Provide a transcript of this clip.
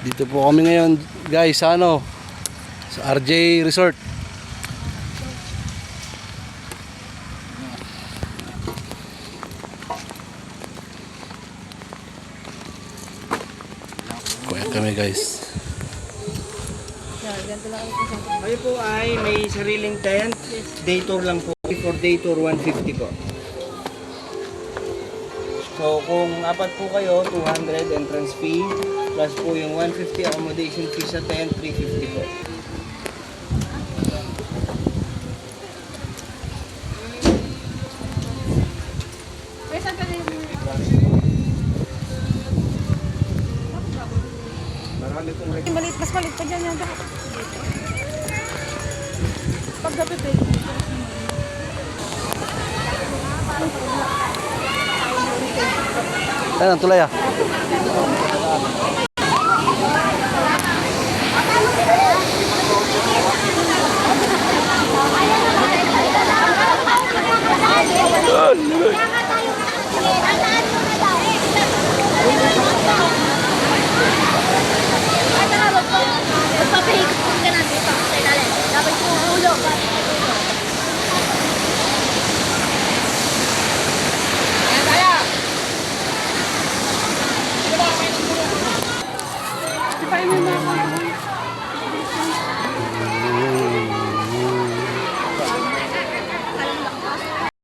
Dito po kami ngayon guys sa sa RJ Resort. Kuya kami guys. Kayo po ay may sariling tent. Day tour lang po. For day tour 150 po. So kung apat po kayo, 200 entrance fee. Plus po yung 150 accommodation fee sa tent, 350 po. Maliit, mas maliit pa dyan yan. Paggabi pa Ayan ang tulay ah.